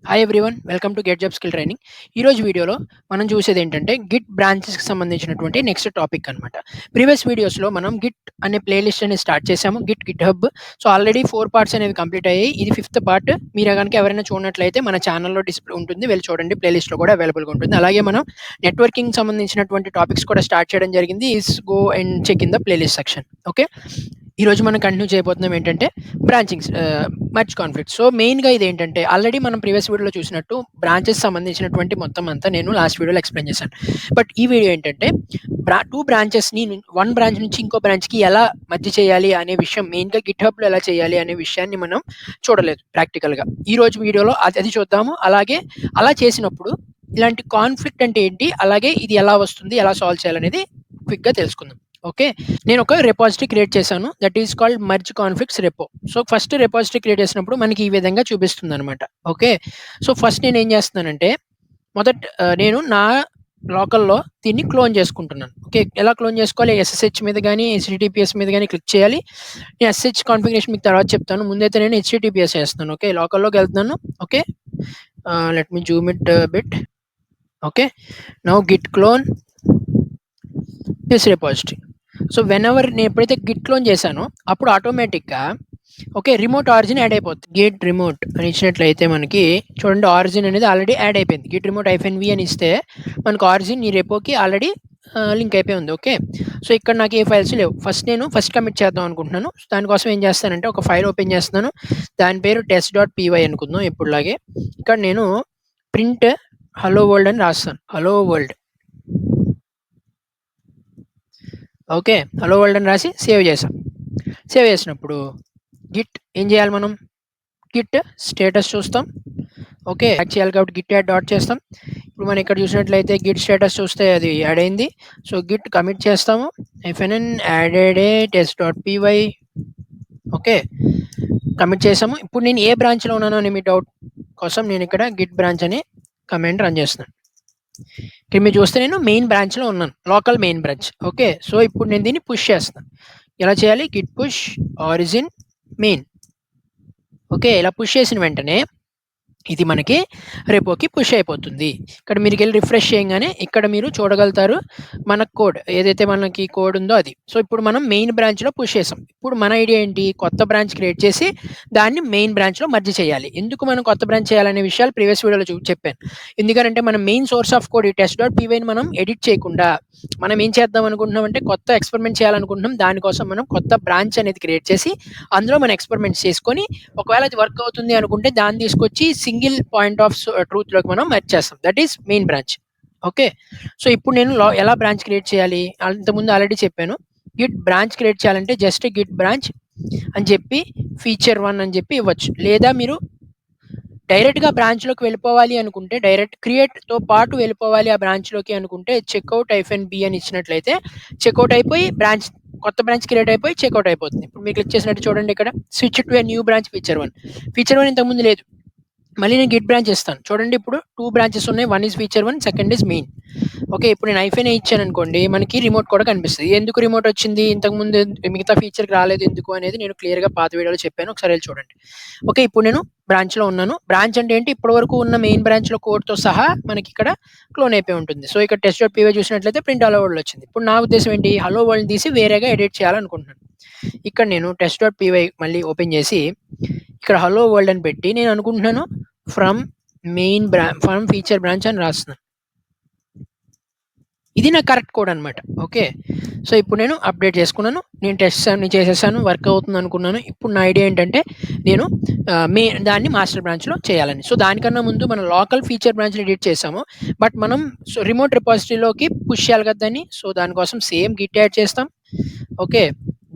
Hi everyone, welcome to get job skill training. ఈరోజు వీడియోలో మనం చూసేది ఏంటంటే గిట్ బ్రాంచెస్కి సంబంధించినటువంటి నెక్స్ట్ టాపిక్ అనమాట. ప్రీవియస్ వీడియోస్లో మనం గిట్ అనే ప్లేలిస్ట్ అనేది స్టార్ట్ చేసాము, Git hub. So already 4 parts అనేవి కంప్లీట్ అయ్యాయి. ఇది 5th పార్ట్. మీరు కనుక ఎవరైనా చూడనట్లయితే మన ఛానల్లో డిస్ప్లే ఉంటుంది, వెళ్ళి చూడండి. ప్లేలిస్ట్లో కూడా అవైలబుల్గా ఉంటుంది. అలాగే మనం నెట్వర్కింగ్ సంబంధించినటువంటి టాపిక్స్ కూడా స్టార్ట్ చేయడం జరిగింది. Is go and check in the playlist section. Okay, ఈరోజు మనం కంటిన్యూ చేయబోతున్నాం ఏంటంటే బ్రాంచింగ్స్, మర్జ్ కాన్ఫ్లిక్ట్. సో మెయిన్గా ఇది ఏంటంటే ఆల్రెడీ మనం ప్రీవియస్ వీడియోలో చూసినట్టు బ్రాంచెస్ సంబంధించినటువంటి మొత్తం అంతా నేను లాస్ట్ వీడియోలో ఎక్స్ప్లెయిన్ చేశాను. బట్ ఈ వీడియో ఏంటంటే టూ బ్రాంచెస్ని వన్ బ్రాంచ్ నుంచి ఇంకో బ్రాంచ్కి ఎలా మధ్య చేయాలి అనే విషయం, మెయిన్గా గిట్ హబ్లో ఎలా చేయాలి అనే విషయాన్ని మనం చూడలేదు ప్రాక్టికల్గా. ఈ రోజు వీడియోలో అది చూద్దాము. అలాగే అలా చేసినప్పుడు ఇలాంటి కాన్ఫ్లిక్ట్ అంటే ఏంటి, అలాగే ఇది ఎలా వస్తుంది, ఎలా సాల్వ్ చేయాలనేది క్విక్గా తెలుసుకుందాం. ఓకే, నేను ఒక రెపాజిటరీ క్రియేట్ చేశాను, that is called merge conflicts repo. So first repository create చేసినప్పుడు మనకి ఈ విధంగా చూపిస్తుంది అనమాట. ఓకే, సో ఫస్ట్ నేను ఏం చేస్తున్నానంటే నేను నా లోకల్లో దీన్ని క్లోన్ చేసుకుంటున్నాను. ఓకే, ఎలా క్లోన్ చేసుకోవాలి? ఎస్ఎస్హెచ్ మీద కానీ హెచ్టిటిపిఎస్ మీద కానీ క్లిక్ చేయాలి. నేను ఎస్హెచ్ కాన్ఫిగరేషన్ మీకు తర్వాత చెప్తాను, ముందైతే నేను హెచ్టిటిపిఎస్ చేస్తాను. ఓకే, లోకల్లోకి వెళ్తున్నాను. Okay, let me Zoom it bit. Okay, now Git clone this repository. So when ever నేను ఎప్పుడైతే గిట్ క్లోన్ చేశానో అప్పుడు ఆటోమేటిక్గా ఓకే రిమోట్ ఆరిజిన్ యాడ్ అయిపోతుంది. గిట్ రిమోట్ అని ఇచ్చినట్లయితే మనకి చూడండి, ఆరిజిన్ అనేది ఆల్రెడీ యాడ్ అయిపోయింది. గిట్ రిమోట్ -v అని ఇస్తే మనకు ఆరిజిన్ ఈ రెపోకి ఆల్రెడీ లింక్ అయిపోయి ఉంది. ఓకే, సో ఇక్కడ నాకు ఏ ఫైల్స్ లేవు. నేను ఫస్ట్ కమిట్ చేద్దాం అనుకుంటున్నాను. దానికోసం ఏం చేస్తానంటే ఒక ఫైల్ ఓపెన్ చేస్తున్నాను, దాని పేరు test.py అనుకుందాం ఎప్పుడులాగే. ఇక్కడ నేను ప్రింట్ హలో వరల్డ్ అని రాస్తాను, hello world. Okay, hello world అని రాసి సేవ్ చేసాం. సేవ్ చేసినప్పుడు గిట్ ఏం చేయాలి, మనం గిట్ స్టేటస్ చూస్తాం. ఓకే, యాడ్ చేయాలి కాబట్టి గిట్ యాడ్ డాట్ చేస్తాం. ఇప్పుడు మనం ఇక్కడ చూసినట్లయితే గిట్ స్టేటస్ చూస్తే అది యాడ్ అయింది. సో గిట్ కమిట్ చేస్తాము, fnn added test.py. Okay, commit చేసాము. ఇప్పుడు నేను ఏ బ్రాంచ్లో ఉన్నానో అని మీ డౌట్ కోసం నేను ఇక్కడ గిట్ బ్రాంచ్ అని కమాండ్ రన్ చేస్తున్నాను. ఇక్కడ మీరు చూస్తే నేను మెయిన్ బ్రాంచ్లో ఉన్నాను, local main branch. Okay, so ఇప్పుడు నేను దీన్ని పుష్ చేస్తాను. ఎలా చేయాలి? Git push origin main. Okay, ఇలా పుష్ చేసిన వెంటనే ఇది మనకి రెపోకి పుష్ అయిపోతుంది. ఇక్కడ మీరు వెళ్ళి రిఫ్రెష్ చేయగానే ఇక్కడ మీరు చూడగలుగుతారు మన కోడ్, ఏదైతే మనకి కోడ్ ఉందో అది. సో ఇప్పుడు మనం మెయిన్ బ్రాంచ్లో పుష్ చేసాం. ఇప్పుడు మన ఐడియా ఏంటి, కొత్త బ్రాంచ్ క్రియేట్ చేసి దాన్ని మెయిన్ బ్రాంచ్లో మర్జ్ చేయాలి. ఎందుకు మనం కొత్త బ్రాంచ్ చేయాలనే విషయాలు ప్రీవియస్ వీడియోలో చెప్పాను. ఎందుకంటే మనం మెయిన్ సోర్స్ ఆఫ్ కోడ్ ఈ test.pyని మనం ఎడిట్ చేయకుండా మనం ఏం చేద్దాం అనుకుంటున్నాం అంటే కొత్త ఎక్స్పెరిమెంట్ చేయాలనుకుంటున్నాం. దానికోసం మనం కొత్త బ్రాంచ్ అనేది క్రియేట్ చేసి అందులో మనం ఎక్స్పెరిమెంట్స్ చేసుకొని ఒకవేళ అది వర్క్ అవుతుంది అనుకుంటే దాన్ని తీసుకొచ్చి సింగిల్ పాయింట్ ఆఫ్ ట్రూత్లోకి మనం మెర్జ్ చేస్తాం, that is main branch. Okay, so ఇప్పుడు నేను ఎలా బ్రాంచ్ క్రియేట్ చేయాలి, అంతకుముందు ఆల్రెడీ చెప్పాను. గిట్ బ్రాంచ్ క్రియేట్ చేయాలంటే జస్ట్ గిట్ బ్రాంచ్ అని చెప్పి feature1 అని చెప్పి ఇవ్వచ్చు. లేదా మీరు డైరెక్ట్గా బ్రాంచ్లోకి వెళ్ళిపోవాలి అనుకుంటే, డైరెక్ట్ క్రియేట్తో పాటు వెళ్ళిపోవాలి ఆ బ్రాంచ్లోకి అనుకుంటే చెక్అవుట్ -b అని ఇచ్చినట్లయితే చెక్అవుట్ అయిపోయి కొత్త బ్రాంచ్ క్రియేట్ అయిపోయి చెక్అవుట్ అయిపోతుంది. ఇప్పుడు మీరు క్లిక్ చేసినట్టు చూడండి, ఇక్కడ switch to new branch feature1 ఇంతకుముందు లేదు. మళ్ళీ నేను గిట్ బ్రాంచ్ ఇస్తాను. చూడండి, ఇప్పుడు 2 బ్రాంచెస్ ఉన్నాయి, one is feature1, second is main. Okay, ఇప్పుడు నేను -a ఇచ్చాను అనుకోండి, మనకి రిమోట్ కూడా కనిపిస్తుంది. ఎందుకు రిమోట్ వచ్చింది, ఇంతకుముందు మిగతా ఫీచర్కి రాలేదు ఎందుకు అనేది నేను క్లియర్గా పాత వీడియోలో చెప్పాను, ఒకసారి వెళ్ళి చూడండి. ఓకే, ఇప్పుడు నేను బ్రాంచ్లో ఉన్నాను. బ్రాంచ్ అంటే ఏంటి, ఇప్పటి వరకు ఉన్న మెయిన్ బ్రాంచ్లో కోడ్తో సహా మనకి ఇక్కడ క్లోన్ అయిపోయి ఉంటుంది. సో ఇక్కడ test.py చూసినట్లయితే ప్రింట్ హలో వరల్డ్ వచ్చింది. ఇప్పుడు నా ఉద్దేశం ఏంటి, హలో వరల్డ్ తీసి వేరేగా ఎడిట్ చేయాలనుకుంటున్నాను. ఇక్కడ నేను test.py మళ్ళీ ఓపెన్ చేసి ఇక్కడ హలో వరల్డ్ అని పెట్టి నేను అనుకుంటున్నాను ఫ్రమ్ ఫీచర్ బ్రాంచ్ అని రాస్తున్నాను. ఇది నా కరెక్ట్ కోడ్ అనమాట. ఓకే, సో ఇప్పుడు నేను అప్డేట్ చేసుకున్నాను, నేను టెస్ట్ అన్ని చేసేసాను, వర్క్ అవుతుంది అనుకున్నాను. ఇప్పుడు నా ఐడియా ఏంటంటే నేను దాన్ని మాస్టర్ బ్రాంచ్లో చేయాలని. సో దానికన్నా ముందు మనం లోకల్ ఫీచర్ బ్రాంచ్ని ఎడిట్ చేసాము, బట్ మనం రిమోట్ రిపాజిటరీలోకి పుష్ చేయాలి కదా దాన్ని. సో దానికోసం సేమ్ గిట్ యాడ్ చేస్తాం. ఓకే,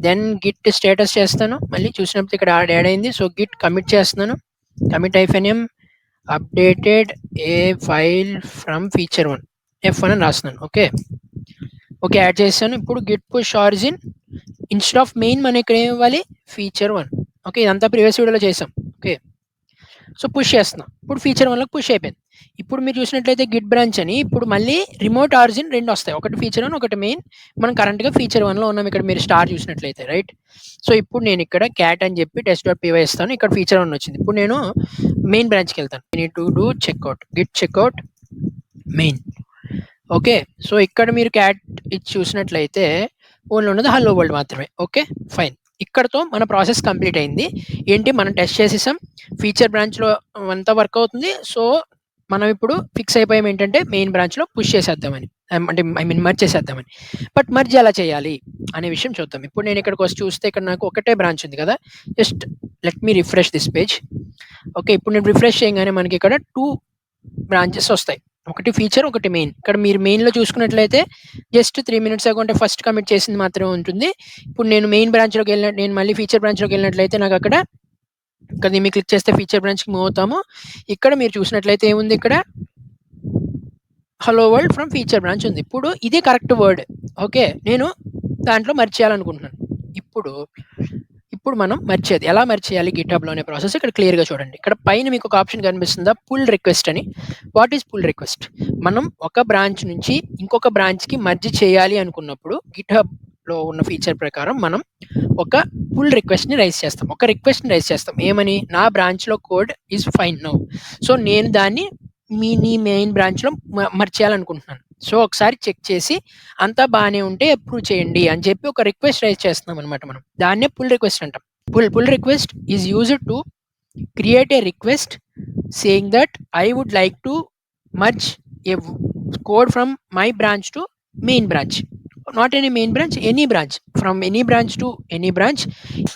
దెన్ గిట్ స్టేటస్ చేస్తాను, మళ్ళీ చూసినప్పుడు ఇక్కడ యాడ్ అయింది. సో గిట్ కమిట్ చేస్తున్నాను, commit -m updated A file from feature1 F1 అని రాస్తున్నాను. ఓకే, ఓకే యాడ్ చేశాను. ఇప్పుడు Git push origin instead of main మనం ఇక్కడ ఏం ఇవ్వాలి, feature1. ఓకే, ఇదంతా ప్రీవియస్ వీడియోలో చేసాం. ఓకే, సో పుష్ చేస్తున్నాం, ఇప్పుడు feature1లోకి పుష్ అయిపోయింది. ఇప్పుడు మీరు చూసినట్లయితే గిట్ బ్రాంచ్ అని ఇప్పుడు మళ్ళీ రిమోట్ ఆరిజిన్ 2 వస్తాయి. ఒకటి ఫీచర్ 1 ఒకటి మెయిన్. మనం కరెంట్‌గా ఫీచర్ 1లో ఉన్నాం. ఇక్కడ మీరు స్టార్ చూసినట్లయితే రైట్. సో, ఇప్పుడు నేను ఇక్కడ క్యాట్ అని చెప్పి test.py ఇస్తాను. ఇక్కడ ఫీచర్ 1 వచ్చింది. ఇప్పుడు నేను మెయిన్ బ్రాంచ్‌కెళ్తాను. I need to do checkout. Git checkout main. Okay. So, ఇక్కడ మీరు క్యాట్ ఇది చూసినట్లయితే ఓన్లీ ఉన్నది హలో వరల్డ్ మాత్రమే. ఓకే. ఫైన్. ఇక్కడితో మన ప్రాసెస్ కంప్లీట్ అయింది. ఏంటి మనం టెస్ట్ చేసేసాం. ఫీచర్ బ్రాంచ్‌లో అంతా వర్క్ అవుతుంది. సో, మనం ఇప్పుడు ఫిక్స్ అయిపోయాం ఏంటంటే మెయిన్ బ్రాంచ్‌లో పుష్ చేసేద్దామని. అంటే ఐ మీన్ మెర్జ్ చేసేద్దామని. బట్ మెర్జ్ ఎలా చేయాలి అనే విషయం చూద్దాం. ఇప్పుడు నేను ఇక్కడికొచ్చి చూస్తే ఇక్కడ నాకు ఒకటే బ్రాంచ్ ఉంది కదా! Just let me refresh this page. Okay. ఇప్పుడు నేను రిఫ్రెష్ చేయంగానే మనకి ఇక్కడ 2 బ్రాంచెస్ వస్తాయి. ఒకటి ఫీచర్, ఒకటి మెయిన్. ఇక్కడ మీరు మెయిన్‌లో చూసుకున్నట్లయితే జస్ట్ 3 మినిట్స్ అగో అంటే ఫస్ట్ కమిట్ చేసింది మాత్రమే ఉంటుంది. ఇప్పుడు నేను మెయిన్ బ్రాంచ్‌లోకెళ్ళిన నేను మళ్ళీ ఫీచర్ బ్రాంచ్‌లోకెళ్ళినట్లయితే నాకక్కడ ఇక్కడ దీన్ని క్లిక్ చేస్తే ఫీచర్ బ్రాంచ్‌కి మూవ్ అవుతాము. ఇక్కడ మీరు చూసినట్లయితే ఏముంది ఇక్కడ hello world from feature branch ఉంది. ఇప్పుడు ఇదే కరెక్ట్ వర్డ్. ఓకే. నేను దాంట్లో మెర్జ్ చేయాలనుకుంటున్నాను. ఇప్పుడు మనం మెర్జ్ చేయాలి. ఎలా మెర్జ్ చేయాలి గిట్‌హబ్‌లో అనే ప్రాసెస్ ఇక్కడ క్లియర్‌గా చూడండి. ఇక్కడ పైన మీకు ఒక ఆప్షన్ కనిపిస్తుందా? పుల్ రిక్వెస్ట్ అని. What is pull request? మనం ఒక బ్రాంచ్ నుంచి ఇంకొక బ్రాంచ్‌కి మెర్జ్ చేయాలి అనుకున్నప్పుడు గిట్‌హబ్‌లో ఉన్న ఫీచర్ ప్రకారం మనం ఒక పుల్ రిక్వెస్ట్‌ని రైజ్ చేస్తాం. ఒక రిక్వెస్ట్‌ని రైజ్ చేస్తాం. ఏమని? నా బ్రాంచ్‌లో code is fine now. So, నేను దాన్ని నీ మెయిన్ బ్రాంచ్‌లో మెర్జ్ చేయాలనుకుంటున్నాను. సో, ఒకసారి చెక్ చేసి అంతా బానే ఉంటే అప్రూవ్ చేయండి అని చెప్పి ఒక రిక్వెస్ట్ రైజ్ చేస్తున్నామనమాట మనం. దాన్నే పుల్ రిక్వెస్ట్ అంటాం. Pull request is used to create a request saying that I would like to merge a code from my branch to main branch. Not any main branch, any branch. From any branch to any branch.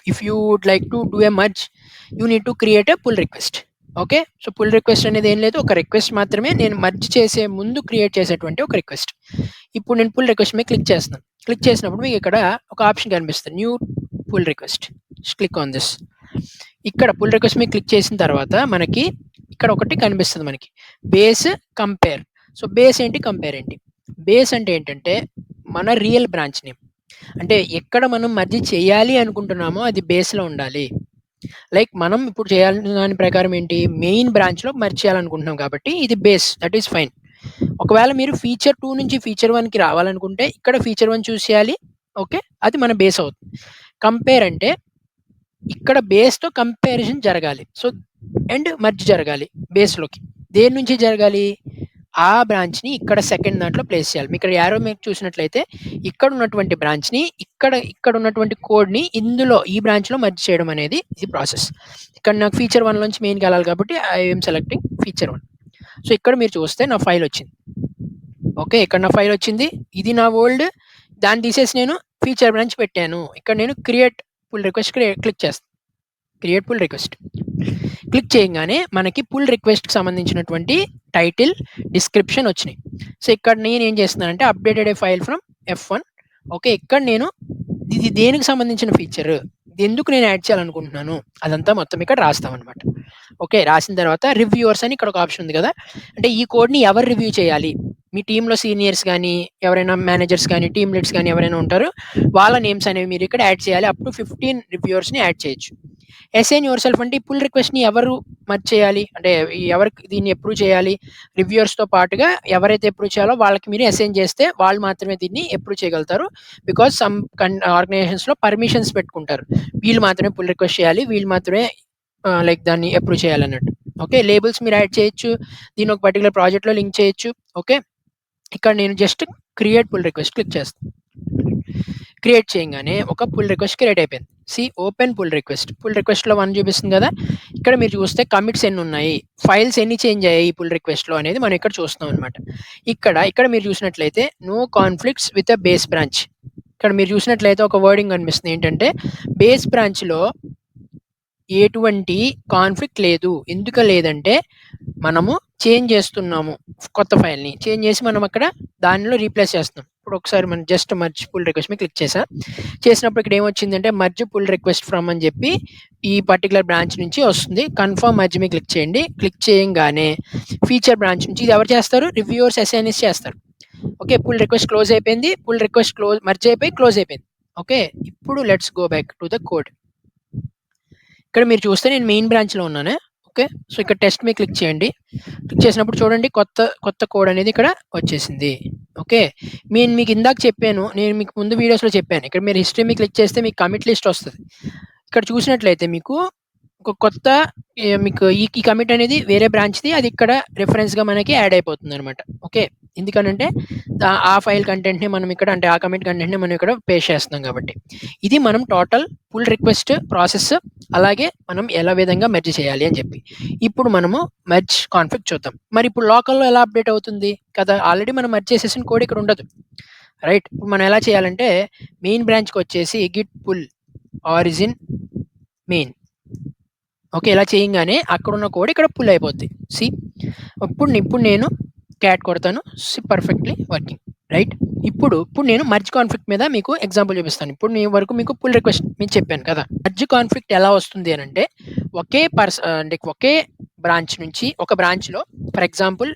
If you would like to do a merge, you need to create a pull request. Okay. So, pull request అనేది ఏం లేదు. ఒక request మాత్రమే నేను merge చేసే ముందు create చేసేటువంటి ఒక రిక్వెస్ట్. ఇప్పుడు నేను పుల్ రిక్వెస్ట్ మీద క్లిక్ చేస్తున్నాను. క్లిక్ చేసినప్పుడు మీకు ఇక్కడ ఒక ఆప్షన్ కనిపిస్తుంది. New pull request. Click on this. ఇక్కడ పుల్ రిక్వెస్ట్ మీద క్లిక్ చేసిన తర్వాత మనకి ఇక్కడ ఒకటి కనిపిస్తుంది మనకి. Base, compare. సో, బేస్ ఏంటి? కంపేర్ ఏంటి? బేస్ అంటే ఏంటంటే మన రియల్ బ్రాంచ్ నేమ్. అంటే ఎక్కడ మనం మెర్జ్ చేయాలి అనుకుంటున్నామో అది బేస్‌లో ఉండాలి. లైక్ మనం ఇప్పుడు చేయాల్సిన దాని ప్రకారం ఏంటి? మెయిన్ బ్రాంచ్‌లో మెర్జ్ చేయాలనుకుంటున్నాం కాబట్టి ఇది బేస్. That is fine. ఒకవేళ మీరు ఫీచర్ 2 నుంచి ఫీచర్ 1కి రావాలనుకుంటే ఇక్కడ ఫీచర్ 1 చూస్ చేయాలి. ఓకే. అది మన బేస్ అవుతుంది. కంపేర్ అంటే ఇక్కడ బేస్‌తో కంపారిజన్ జరగాలి. సో, అండ్ మెర్జ్ జరగాలి బేస్‌లోకి. దేని నుంచి జరగాలి? ఆ బ్రాంచ్‌ని ఇక్కడ సెకండ్ దాంట్లో ప్లేస్ చేయాలి. మీకు ఇక్కడ యారో మీకు చూసినట్లయితే ఇక్కడ ఉన్నటువంటి బ్రాంచ్‌ని ఇక్కడ ఉన్నటువంటి కోడ్‌ని ఇందులో ఈ బ్రాంచ్‌లో మెర్జ్ చేయడం అనేది ఇది ప్రాసెస్. ఇక్కడ నాకు ఫీచర్ 1 నుంచి మెయిన్‌కి వెళ్ళాలి కాబట్టి I am selecting feature 1. So, ఇక్కడ మీరు చూస్తే నా ఫైల్ వచ్చింది. ఓకే. ఇక్కడ నా ఫైల్ వచ్చింది. ఇది నా ఓల్డ్. దాన్ని తీసేసి నేను ఫీచర్ బ్రాంచ్ పెట్టాను. ఇక్కడ నేను క్రియేట్ పుల్ రిక్వెస్ట్ క్లిక్ చేస్తాను. Create pull request. క్లిక్ చేయంగానే మనకి పుల్ రిక్వెస్ట్‌కి సంబంధించినటువంటి టైటిల్, డిస్క్రిప్షన్ వచ్చినాయి. సో, ఇక్కడ నేను ఏం చేస్తున్నానంటే updated A file from F1. Okay. ఇక్కడ నేను ఇది దేనికి సంబంధించిన ఫీచర్, ఎందుకు నేను యాడ్ చేయాలనుకుంటున్నాను అదంతా మొత్తం ఇక్కడ రాస్తామనమాట. ఓకే. రాసిన తర్వాత రివ్యూవర్స్ అని ఇక్కడ ఒక ఆప్షన్ ఉంది కదా! అంటే ఈ కోడ్‌ని ఎవరు రివ్యూ చేయాలి? మీ టీమ్‌లో సీనియర్స్ గానీ, ఎవరైనా మేనేజర్స్ గానీ, టీమ్ లీడ్స్ గానీ ఎవరైనా ఉంటారో వాళ్ళ నేమ్స్ అనేవి మీరు ఇక్కడ యాడ్ చేయాలి. అప్ టు 15 రివ్యూవర్స్‌ని యాడ్ చేయొచ్చు. అసైన్ యువర్సెల్ఫ్ అంటే ఈ పుల్ రిక్వెస్ట్‌ని ఎవరు మెర్జ్ చేయాలి? అంటే ఎవరికి దీన్ని అప్రూవ్ చేయాలి? రివ్యూవర్స్‌తో పాటుగా ఎవరైతే అప్రూవ్ చేయాలో వాళ్ళకి మీరు అసైన్ చేస్తే వాళ్ళు మాత్రమే దీన్ని అప్రూవ్ చేయగలుగుతారు. బికాజ్ సమ్ ఆర్గనైజేషన్స్‌లో పర్మిషన్స్ పెట్టుకుంటారు. వీళ్ళు మాత్రమే పుల్ రిక్వెస్ట్ చేయాలి. వీళ్ళు మాత్రమే లైక్ దాన్ని అప్రూవ్ చేయాలన్నట్టు. ఓకే. లేబుల్స్ మీరు యాడ్ చేయొచ్చు. దీన్ని ఒక పర్టిక్యులర్ ప్రాజెక్ట్‌లో లింక్ చేయొచ్చు. ఓకే. ఇక్కడ నేను just create pull request click చేస్తాను. క్రియేట్ చేయంగానే ఒక పుల్ రిక్వెస్ట్ క్రియేట్ అయిపోయింది. Open pull request. పుల్ రిక్వెస్ట్‌లో 1 చూపిస్తుంది కదా! ఇక్కడ మీరు చూస్తే కమిట్స్ ఎన్నున్నాయి, ఫైల్స్ ఎన్ని చేంజ్ అయ్యాయి ఈ పుల్ రిక్వెస్ట్‌లో అనేది మనం ఇక్కడ చూస్తున్నాం అనమాట. ఇక్కడ మీరు చూసినట్లయితే no conflicts with a base branch. ఇక్కడ మీరు చూసినట్లయితే ఒక వర్డింగ్ కనిపిస్తుంది. ఏంటంటే బేస్ బ్రాంచ్‌లో ఎటువంటి కాన్ఫ్లిక్ట్ లేదు. ఎందుకు లేదంటే మనము చేంజ్ చేస్తున్నాము. కొత్త ఫైల్‌ని చేంజ్ చేసి మనం అక్కడ దానిలో రీప్లేస్ చేస్తున్నాం. ఇప్పుడు ఒకసారి మనం జస్ట్ మెర్జ్ పుల్ రిక్వెస్ట్ మీద క్లిక్ చేశా. చేసినప్పుడు ఇక్కడ ఏమొచ్చిందంటే మెర్జ్ పుల్ రిక్వెస్ట్ ఫ్రమ్ అని చెప్పి ఈ పర్టిక్యులర్ బ్రాంచ్ నుంచి వస్తుంది. కన్ఫర్మ్ మెర్జ్ మీద క్లిక్ చేయండి. క్లిక్ చేయంగానే ఫీచర్ బ్రాంచ్ నుంచి ఇది ఎవరు చేస్తారు? రివ్యూవర్స్ అసైనీస్ చేస్తారు. ఓకే. పుల్ రిక్వెస్ట్ క్లోజ్ అయిపోయింది. పుల్ రిక్వెస్ట్ మెర్జ్ అయిపోయి క్లోజ్ అయిపోయింది. ఓకే. ఇప్పుడు let's go back to the code. ఇక్కడ మీరు చూస్తే నేను మెయిన్ బ్రాంచ్‌లో ఉన్నాను. ఓకే. సో, ఇక్కడ టెస్ట్ మీద క్లిక్ చేయండి. క్లిక్ చేసినప్పుడు చూడండి కొత్త కోడ్ అనేది ఇక్కడ వచ్చేసింది. ఓకే. నేను మీకు ఇందాక చెప్పాను. నేను మీకు ముందు వీడియోస్‌లో చెప్పాను. ఇక్కడ మీరు హిస్టరీ మీద క్లిక్ చేస్తే మీకు కమిట్ లిస్ట్ వస్తది. ఇక్కడ చూసినట్లయితే మీకు ఒక కొత్త మీకు ఈ కమిట్ అనేది వేరే బ్రాంచ్‌ది. అది ఇక్కడ రిఫరెన్స్‌గా మనకి యాడ్ అయిపోతుందనమాట. ఓకే. ఎందుకనంటే ఆ ఫైల్ కంటెంట్‌ని మనం ఇక్కడ అంటే ఆ కమిట్ కంటెంట్‌ని మనం ఇక్కడ పేస్ట్ చేస్తున్నాం కాబట్టి. ఇది మనం టోటల్ పుల్ రిక్వెస్ట్ ప్రాసెస్ అలాగే మనం ఎలా విధంగా మెర్జ్ చేయాలి అని చెప్పి. ఇప్పుడు మనము మెర్జ్ కాన్ఫిగ్ చూద్దాం. మరి ఇప్పుడు లోకల్‌లో ఎలా అప్డేట్ అవుతుంది కదా! ఆల్రెడీ మనం మెర్జ్ చేసేసిన కోడ్ ఇక్కడ ఉండదు. రైట్. ఇప్పుడు మనం ఎలా చేయాలంటే మెయిన్ బ్రాంచ్‌కి వచ్చేసి git pull origin main. Okay. ఇలా చేయంగానే అక్కడున్న కోడ్ ఇక్కడ పుల్ అయిపోద్ది. సీ ఇప్పుడు నేను క్యాట్ కొడతాను. Perfectly working. రైట్. ఇప్పుడు నేను మర్జ్ కాన్ఫ్లిక్ట్ మీద మీకు ఎగ్జాంపుల్ చూపిస్తాను. ఇప్పుడు నేను వరకు మీకు పుల్ రిక్వెస్ట్ మీకు చెప్పాను కదా! మర్జ్ కాన్ఫ్లిక్ట్ ఎలా వస్తుంది అనంటే అంటే ఒకే బ్రాంచ్ నుంచి ఒక బ్రాంచ్‌లో ఫర్ ఎగ్జాంపుల్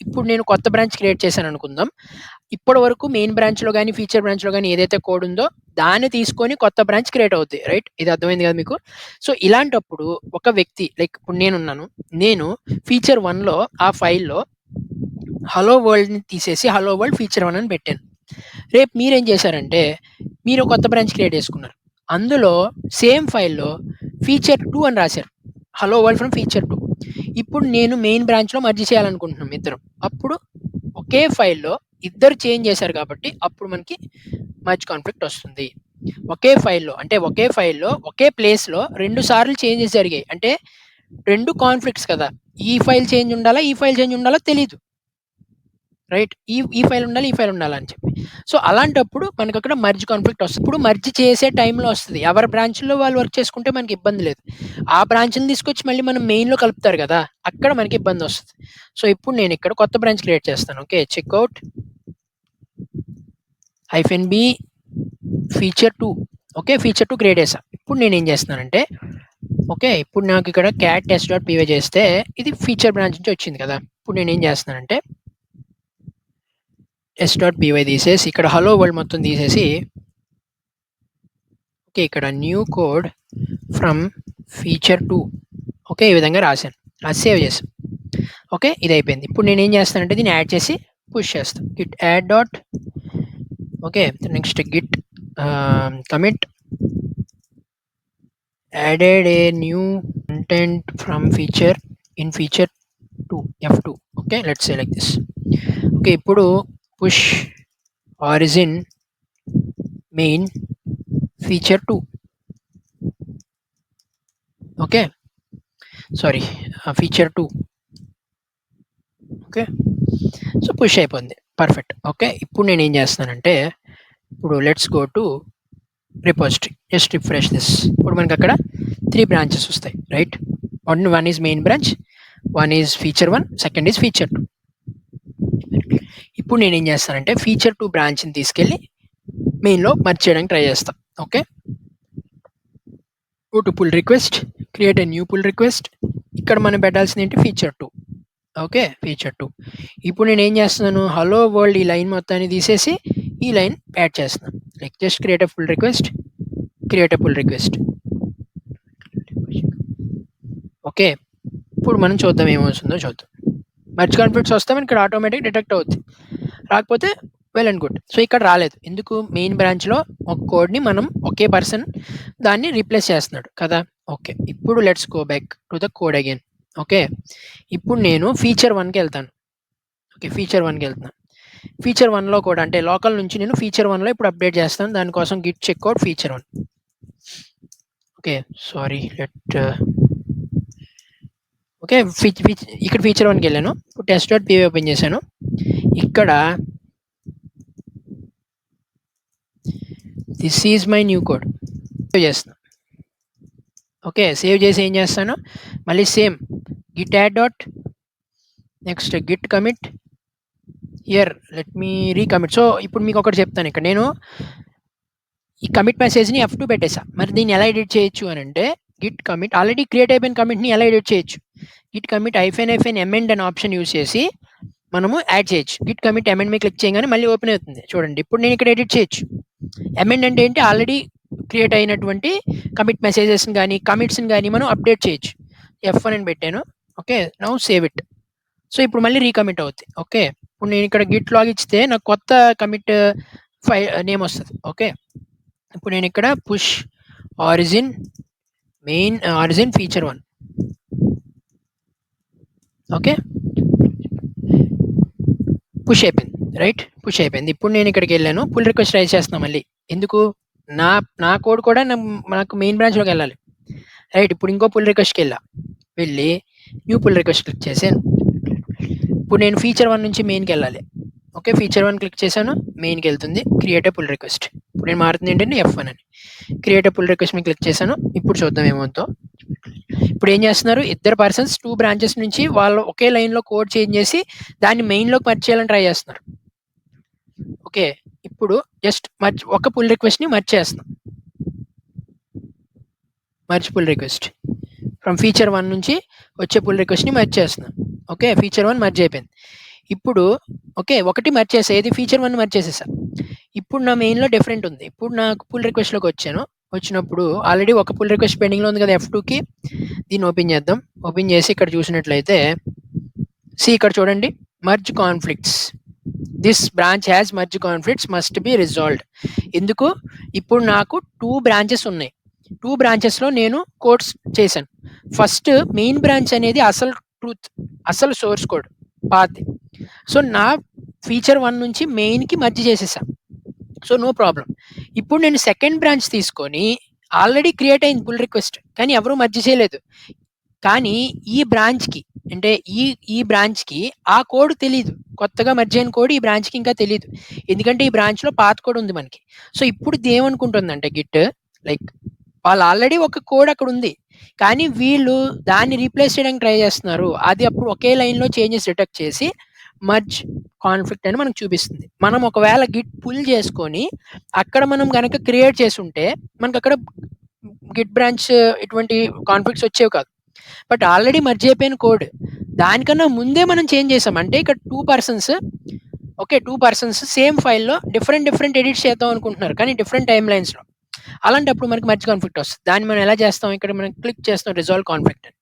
ఇప్పుడు నేను కొత్త బ్రాంచ్ క్రియేట్ చేశాను అనుకుందాం. ఇప్పటి వరకు మెయిన్ బ్రాంచ్‌లో గాని, ఫీచర్ బ్రాంచ్‌లో గాని ఏదైతే కోడ్ ఉందో దాన్ని తీసుకొని కొత్త బ్రాంచ్ క్రియేట్ అవుద్ది. రైట్. ఇది అర్థమైంది కదా మీకు? సో, ఇలాంటప్పుడు ఒక వ్యక్తి ఇప్పుడు నేనున్నాను. నేను ఫీచర్ 1లో ఆ ఫైల్‌లో హలో వరల్డ్‌ని తీసేసి హలో వరల్డ్ ఫీచర్ 1 అని పెట్టాను. రేపు మీరేం చేశారంటే మీరు కొత్త బ్రాంచ్ క్రియేట్ చేసుకున్నారు. అందులో సేమ్ ఫైల్‌లో ఫీచర్ 2 అని రాశారు. Hello world from feature 2. ఇప్పుడు నేను మెయిన్ బ్రాంచ్‌లో మర్జ్ చేయాలనుకుంటున్నాం ఇద్దరం. అప్పుడు ఒకే ఫైల్‌లో ఇద్దరు చేంజ్ చేశారు కాబట్టి అప్పుడు మనకి మర్జ్ కాన్ఫ్లిక్ట్ వస్తుంది. ఒకే ఫైల్‌లో ఒకే ప్లేస్‌లో 2 సార్లు చేంజెస్ జరిగాయి. అంటే 2 కాన్ఫ్లిక్ట్స్ కదా! ఈ ఫైల్ చేంజ్ ఉండాలా? ఈ ఫైల్ చేంజ్ ఉండాలా? తెలీదు. రైట్. ఈ ఫైల్ ఉండాలి, ఈ ఫైల్ ఉండాలని చెప్పి. సో, అలాంటప్పుడు మనకక్కడ మర్జ్ కాన్ఫ్లిక్ట్ వస్తది. ఇప్పుడు మర్జ్ చేసే టైంలో వస్తది. ఎవరి బ్రాంచ్‌లో వాళ్ళు వర్క్ చేసుకుంటే మనకి ఇబ్బంది లేదు. ఆ బ్రాంచ్‌ని తీసుకొచ్చి మళ్ళీ మనం మెయిన్‌లో కలుపుతారు కదా! అక్కడ మనకి ఇబ్బందొస్తది. సో, ఇప్పుడు నేను ఇక్కడ కొత్త బ్రాంచ్ క్రియేట్ చేస్తాను. Okay. Checkout -b feature 2. Okay. Feature 2 create చేశా. ఇప్పుడు నేనేం చేస్తున్నానంటే ఓకే. ఇప్పుడు నాకు ఇక్కడ క్యాట్ టెస్ట్.py చేస్తే ఇది ఫీచర్ బ్రాంచ్ నుంచి వచ్చింది కదా! ఇప్పుడు నేనేం చేస్తున్నానంటే s.py తీసేసి ఇక్కడ హలో వరల్డ్ మొత్తం తీసేసి ఓకే. ఇక్కడ new code from feature 2 okay. ఈ విధంగా రాశాను. రాసి సేవ్ చేశాను. ఓకే. ఇది అయిపోయింది. ఇప్పుడు నేనేం చేస్తానంటే దీన్ని యాడ్ చేసి పుష్ చేస్తాను. Git add dot okay. Next git commit added a new content from feature in feature 2 F2. Okay. Let's say like this. Okay. ఇప్పుడు push origin main feature 2 okay. Sorry feature 2 okay. So, push అయిపోయింది. Perfect. Okay. ఇప్పుడు నేనేం చేస్తున్నానంటే ఇప్పుడు let's go to repository. Just refresh this. ఇప్పుడు మనకి అక్కడ 3 branches వస్తాయి. Right. One is main branch, one is feature 1, second is feature 2. ఇప్పుడు నేనేం చేస్తానంటే ఫీచర్ 2 బ్రాంచ్‌ని తీసుకెళ్ళి మెయిన్‌లో మర్జ్ చేయడానికి ట్రై చేస్తా. Okay. Go to pull request, create a new pull request. ఇక్కడ మనం పెట్టాల్సింది ఏంటి ఫీచర్ 2. ఓకే. ఫీచర్ 2. ఇప్పుడు నేనేం చేస్తున్నాను హలో వరల్డ్ ఈ లైన్ మొత్తాన్ని తీసేసి ఈ లైన్ యాడ్ చేస్తున్నాను. Like just create a pull request, create a pull request. Okay. ఇప్పుడు మనం చూద్దాం ఏమవుతుందో చూద్దాం. మర్జ్ కాన్ఫ్లిక్ట్స్ వస్తే మనకి ఇక్కడ ఆటోమేటిక్ డిటెక్ట్ అవుద్ది. రాకపోతే వెల్ అండ్ గుడ్. సో, ఇక్కడ రాలేదు. ఎందుకు మెయిన్ బ్రాంచ్‌లో ఒక కోడ్‌ని మనం ఒకే పర్సన్ దాన్ని రీప్లేస్ చేస్తున్నాడు కదా! ఓకే. ఇప్పుడు let's go back to the code again. Okay. ఇప్పుడు నేను ఫీచర్ 1కి వెళ్తాను. ఓకే. ఫీచర్ 1కి వెళ్తున్నాను. ఫీచర్ 1లో కూడా అంటే లోకల్ నుంచి నేను ఫీచర్ 1లో ఇప్పుడు అప్డేట్ చేస్తాను. దానికోసం Git checkout feature 1. Okay. Sorry okay. ఇక్కడ ఫీచర్ 1కి వెళ్ళాను. ఇప్పుడు టెస్ట్.py ఓపెన్ చేశాను. ఇక్కడ this is my new code. Save చేస్తున్నా. ఓకే. సేవ్ చేసి ఏం చేస్తాను మళ్ళీ same Git add dot next git commit here let me recommit. So, ఇప్పుడు మీకు ఒకటి చెప్తాను ఇక్కడ నేను ఈ కమిట్ మెసేజ్‌ని F2 పెట్టేసా. మరి దీన్ని ఎలా ఎడిట్ చేయొచ్చు అనంటే గిట్ కమిట్ ఆల్రెడీ క్రియేట్ అయిపోయిన కమిట్‌ని ఎలా ఎడిట్ చేయొచ్చు. గిట్ కమిట్ -ఎమెండ్ అనే ఆప్షన్ యూజ్ చేసి మనము యాడ్ చేయొచ్చు. గిట్ కమిట్ ఎమెండ్ మీద క్లిక్ చేయగానే మళ్ళీ ఓపెన్ అవుతుంది. చూడండి ఇప్పుడు నేను ఇక్కడ ఎడిట్ చేయొచ్చు. ఎమెండ్ అంటే ఏంటి ఆల్రెడీ క్రియేట్ అయినటువంటి కమిట్ మెసేజెస్‌ని గాని, కమిట్స్‌ని గాని మనం అప్డేట్ చేయొచ్చు. F1 అని పెట్టాను. Okay. Now save it. So ఇప్పుడు మళ్ళీ రీకమిట్ అవుద్ది. ఓకే. ఇప్పుడు నేను ఇక్కడ గిట్ లాగ్ ఇచ్చితే నాకు కొత్త కమిట్ నేమ్ వస్తది. ఓకే. ఇప్పుడు నేను ఇక్కడ push origin main origin feature 1. Okay. Push అయిపోయింది. రైట్? పుష్ అయిపోయింది. ఇప్పుడు నేను ఇక్కడికెళ్ళాను. పుల్ రిక్వెస్ట్ రైజ్ చేస్తున్నా మళ్ళీ. ఎందుకు? నా నా కోడ్ కూడా నాకు మెయిన్ బ్రాంచ్‌లోకెళ్ళాలి. రైట్? ఇప్పుడు ఇంకో పుల్ రిక్వెస్ట్‌కెళ్ళా. వెళ్ళి న్యూ పుల్ రిక్వెస్ట్ క్లిక్ చేశాను. ఇప్పుడు నేను ఫీచర్ 1 నుంచి మెయిన్‌కెళ్ళాలి. ఓకే. ఫీచర్ 1 క్లిక్ చేశాను. మెయిన్‌కెళ్తుంది. Create a pull request. ఇప్పుడు నేను మారుతుంది ఏంటంటే F1 అని. క్రియేట్ ఎ పుల్ రిక్వెస్ట్ మీద క్లిక్ చేశాను. ఇప్పుడు చూద్దాం ఏమవుద్దో. ఇప్పుడు ఏం చేస్తున్నారు? ఇద్దరు పర్సన్స్ 2 బ్రాంచెస్ నుంచి వాళ్ళు ఒకే లైన్‌లో కోడ్ చేంజ్ చేసి దాన్ని మెయిన్‌లోకి మర్జ్ చేయాలని ట్రై చేస్తున్నారు. ఓకే. ఇప్పుడు జస్ట్ ఒక పుల్ రిక్వెస్ట్‌ని మర్జ్ చేస్తున్నాం. Merge pull request. From feature 1 నుంచి వచ్చే పుల్ రిక్వెస్ట్‌ని మర్జ్ చేస్తున్నాం. ఓకే. ఫీచర్ 1 మర్జ్ అయిపోయింది. ఇప్పుడు ఓకే. ఒకటి మర్జ్ చేసా. ఏది ఫీచర్ 1 మర్జ్ చేసేసా. ఇప్పుడు నా మెయిన్‌లో డిఫరెంట్ ఉంది. ఇప్పుడు నాకు పుల్ రిక్వెస్ట్‌లోకి వచ్చాను. వచ్చినప్పుడు ఆల్రెడీ ఒక పుల్ రిక్వెస్ట్ పెండింగ్‌లో ఉంది కదా F2కి. దీన్ని ఓపెన్ చేద్దాం. ఓపెన్ చేసి ఇక్కడ చూసినట్లయితే ఇక్కడ చూడండి merge conflicts. This branch has merge conflicts must be resolved. ఎందుకు? ఇప్పుడు నాకు 2 బ్రాంచెస్ ఉన్నాయి. 2 బ్రాంచెస్‌లో నేను కోడ్స్ చేశాను. ఫస్ట్ మెయిన్ బ్రాంచ్ అనేది అసలు ట్రూత్, అసలు సోర్స్ కోడ్ పాత్. సో నా ఫీచర్ 1 నుంచి మెయిన్‌కి మర్జ్ చేసేసా. So no problem. ఇప్పుడు నేను సెకండ్ బ్రాంచ్ తీసుకొని ఆల్రెడీ క్రియేట్ అయింది పుల్ రిక్వెస్ట్. కానీ ఎవరు మర్జ్ చేయలేదు. కానీ ఈ బ్రాంచ్‌కి అంటే ఈ బ్రాంచ్‌కి ఆ కోడ్ తెలీదు. కొత్తగా మర్జ్ అయిన కోడ్ ఈ బ్రాంచ్‌కి ఇంకా తెలీదు. ఎందుకంటే ఈ బ్రాంచ్‌లో పాత్ కోడ్ ఉంది మనకి. సో ఇప్పుడు ఇది ఏమనుకుంటుందంటే గిట్ లైక్ వాళ్ళు ఆల్రెడీ ఒక కోడ్ అక్కడ ఉంది. కానీ వీళ్ళు దాన్ని రీప్లేస్ చేయడానికి ట్రై చేస్తున్నారు. అది అప్పుడు ఒకే లైన్‌లో చేంజెస్ డిటెక్ట్ చేసి మర్జ్ కాన్ఫ్లిక్ట్ అని మనకు చూపిస్తుంది. మనం ఒకవేళ గిట్ పుల్ చేసుకొని అక్కడ మనం గనక క్రియేట్ చేసుంటే మనకు అక్కడ గిట్ బ్రాంచ్ ఇటువంటి కాన్ఫ్లిక్ట్స్ వచ్చేవి కాదు. బట్ ఆల్రెడీ మర్జ్ అయిపోయిన కోడ్. దానికన్నా ముందే మనం చేంజ్ చేసాం. అంటే ఇక్కడ 2 పర్సన్స్ ఓకే. 2 పర్సన్స్ సేమ్ ఫైల్‌లో డిఫరెంట్ ఎడిట్స్ చేద్దాం అనుకుంటున్నారు. కానీ డిఫరెంట్ టైమ్ లైన్స్‌లో. అలాంటప్పుడు మనకి మర్జ్ కాన్ఫ్లిక్ట్ వస్తది. దాన్ని మనం ఎలా చేస్తాం? ఇక్కడ మనం క్లిక్ చేస్తాం రిజాల్వ్ కాన్ఫ్లిక్ట్ అని.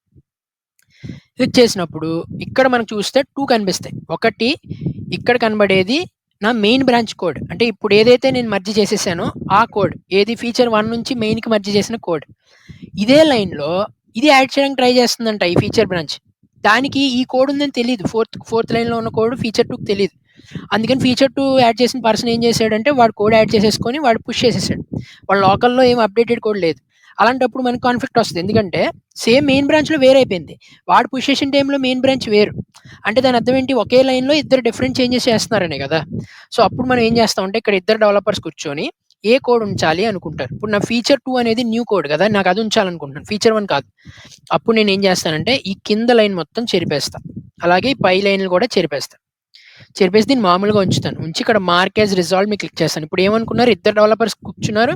క్లిక్ చేసినప్పుడు ఇక్కడ మనం చూస్తే 2 కనిపిస్తాయి. ఒకటి ఇక్కడ కనబడేది నా మెయిన్ బ్రాంచ్ కోడ్. అంటే ఇప్పుడు ఏదైతే నేను మర్జ్ చేసేసానో ఆ కోడ్. ఏది ఫీచర్ 1 నుంచి మెయిన్‌కి మర్జ్ చేసిన కోడ్. ఇదే లైన్‌లో ఇది యాడ్ చేయడానికి ట్రై చేస్తుందంట ఈ ఫీచర్ బ్రాంచ్. దానికి ఈ కోడ్ ఉందని తెలీదు. ఫోర్త్ లైన్‌లో ఉన్న కోడ్ ఫీచర్ 2కి తెలీదు. అందుకని ఫీచర్ 2 యాడ్ చేసిన పర్సన్ ఏం చేశాడంటే వాడు కోడ్ యాడ్ చేసేసుకొని వాడు పుష్ చేసేసాడు. వాడు లోకల్‌లో ఏం అప్డేటెడ్ కోడ్ లేదు. అలాంటప్పుడు మనకు కాన్ఫ్లిక్ట్ వస్తది. ఎందుకంటే సేమ్ మెయిన్ బ్రాంచ్‌లో వేరైపోయింది. వాడు పుష్ చేసిన టైంలో మెయిన్ బ్రాంచ్ వేరు. అంటే దాని అర్థం ఏంటి? ఒకే లైన్‌లో ఇద్దరు డిఫరెంట్ చేంజెస్ చేస్తున్నారనే కదా! సో అప్పుడు మనం ఏం చేస్తామంటే ఇక్కడ ఇద్దరు డెవలపర్స్ కూర్చొని ఏ కోడ్ ఉంచాలి అనుకుంటారు. ఇప్పుడు నా ఫీచర్ 2 అనేది న్యూ కోడ్ కదా! నాకు అది ఉంచాలనుకుంటున్నాను. ఫీచర్ 1 కాదు. అప్పుడు నేను ఏం చేస్తానంటే ఈ కింద లైన్ మొత్తం చెరిపేస్తా. అలాగే ఈ పై లైన్‌లు కూడా చెరిపేస్తా. చెరిపేసి దీన్ని మామూలుగా ఉంచుతాను. ఉంచి ఇక్కడ మార్క్ యాస్ రిజాల్వ్డ్ మీద క్లిక్ చేస్తాను. ఇప్పుడు ఏమనుకున్నారు? ఇద్దరు డెవలపర్స్ కూర్చున్నారు.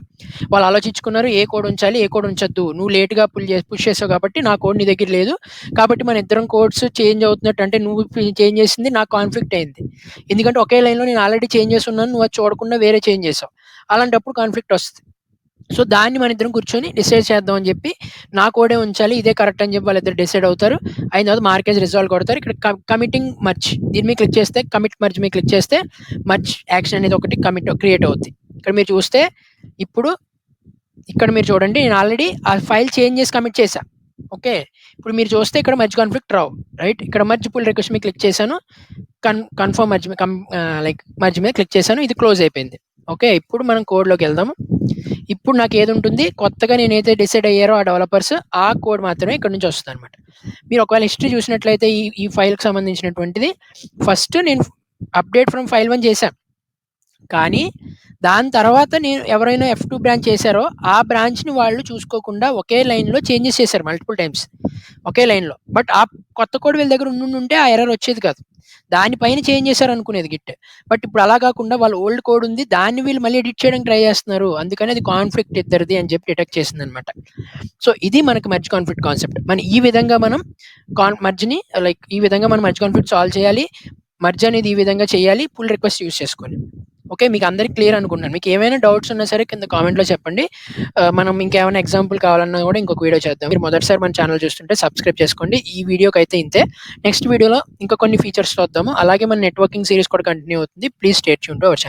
వాళ్ళు ఆలోచించుకున్నారు ఏ కోడ్ ఉంచాలి, ఏ కోడ్ ఉంచొద్దు. నువ్వు లేట్‌గా పుష్ చేసావు కాబట్టి నా కోడ్ నీ దగ్గర లేదు. కాబట్టి మన ఇద్దరం కోడ్స్ చేంజ్ అవుతున్నట్టు అంటే నువ్వు చేంజ్ చేసింది నాకు కాన్ఫ్లిక్ట్ అయింది. ఎందుకంటే ఒకే లైన్‌లో నేను ఆల్రెడీ చేంజ్ చేసి ఉన్నాను. నువ్వు అది చూడకుండా వేరే చేంజ్ చేసావు. అలాంటప్పుడు కాన్ఫ్లిక్ట్ వస్తది. సో దాన్ని మన ఇద్దరం కూర్చొని డిసైడ్ చేద్దాం అని చెప్పి నా కోడే ఉంచాలి ఇదే కరెక్ట్ అని చెప్పి వాళ్ళిద్దరు డిసైడ్ అవుతారు. అయిన తర్వాత మార్కేజ్ రిజాల్వ్ కొడతారు. ఇక్కడ కమిటింగ్ మర్జ్ దీని మీద క్లిక్ చేస్తే కమిట్ మర్జ్ మీద క్లిక్ చేస్తే మర్జ్ యాక్షన్ అనేది ఒకటి కమిట్ క్రియేట్ అవుద్ది. ఇక్కడ మీరు చూస్తే ఇప్పుడు ఇక్కడ మీరు చూడండి నేను ఆల్రెడీ ఆ ఫైల్ చేంజ్ చేసి కమిట్ చేశా. ఓకే. ఇప్పుడు మీరు చూస్తే ఇక్కడ మర్జ్ కాన్ఫ్లిక్ట్ రావు. రైట్? ఇక్కడ మర్జ్ పుల్ రిక్వెస్ట్ మీద క్లిక్ చేశాను. కన్ఫర్మ్ మర్జ్ లైక్ మర్జ్ మీద క్లిక్ చేశాను. ఇది క్లోజ్ అయిపోయింది. ఓకే. ఇప్పుడు మనం కోడ్‌లోకి వెళ్దాము. ఇప్పుడు నాకు ఏది ఉంటుంది కొత్తగా నేనైతే డిసైడ్ అయ్యారో ఆ డెవలపర్స్ ఆ కోడ్ మాత్రమే ఇక్కడ నుంచి వస్తుంది అనమాట. మీరు ఒకవేళ హిస్టరీ చూసినట్లయితే ఈ ఫైల్కి సంబంధించినటువంటిది ఫస్ట్ నేను అప్డేట్ ఫ్రమ్ ఫైల్ 1 చేశాను. కానీ దాని తర్వాత నేను ఎవరైనా F2 బ్రాంచ్ చేశారో ఆ బ్రాంచ్‌ని వాళ్ళు చూసుకోకుండా ఒకే లైన్‌లో చేంజెస్ చేశారు మల్టిపుల్ టైమ్స్. ఒకే లైన్‌లో. బట్ ఆ కొత్త కోడ్ వీళ్ళ దగ్గర ఉండుంటే ఆ ఎర్రర్ వచ్చేది కాదు. దానిపైన చేంజ్ చేశారు అనుకునేది గిట్. బట్ ఇప్పుడు అలా కాకుండా వాళ్ళ ఓల్డ్ కోడ్ ఉంది. దాన్ని వీళ్ళు మళ్ళీ ఎడిట్ చేయడానికి ట్రై చేస్తున్నారు. అందుకని అది కాన్ఫ్లిక్ట్ ఇద్దరిది అని చెప్పి డిటెక్ట్ చేసిందనమాట. సో ఇది మనకి మర్జ్ కాన్ఫ్లిక్ట్ కాన్సెప్ట్. ఈ విధంగా మనం మర్జ్‌ని లైక్ ఈ విధంగా మనం మర్జ్ కాన్ఫ్లిక్ట్ సాల్వ్ చేయాలి. మర్జ్ అనేది ఈ విధంగా చేయాలి పుల్ రిక్వెస్ట్ యూజ్ చేసుకొని. ఓకే. మీకు అందరికి క్లియర్ అనుకుంటున్నాను. మీకు ఏమైనా డౌట్స్ ఉన్నా సరే కింద కామెంట్‌లో చెప్పండి. మనం ఇంకేమైనా ఎగ్జాంపుల్ కావాలన్నా గూడా ఇంకొక వీడియో చేద్దాం. మీరు మొదటిసారి మన ఛానెల్ చూస్తుంటే సబ్స్క్రైబ్ చేసుకోండి. ఈ వీడియోకైతే ఇంతే. నెక్స్ట్ వీడియోలో ఇంకా కొన్ని ఫీచర్స్ చూద్దాము. అలాగే మన నెట్వర్కింగ్ సీరీస్ కూడా కంటిన్యూ అవుతుంది. Please stay tuned to our channel.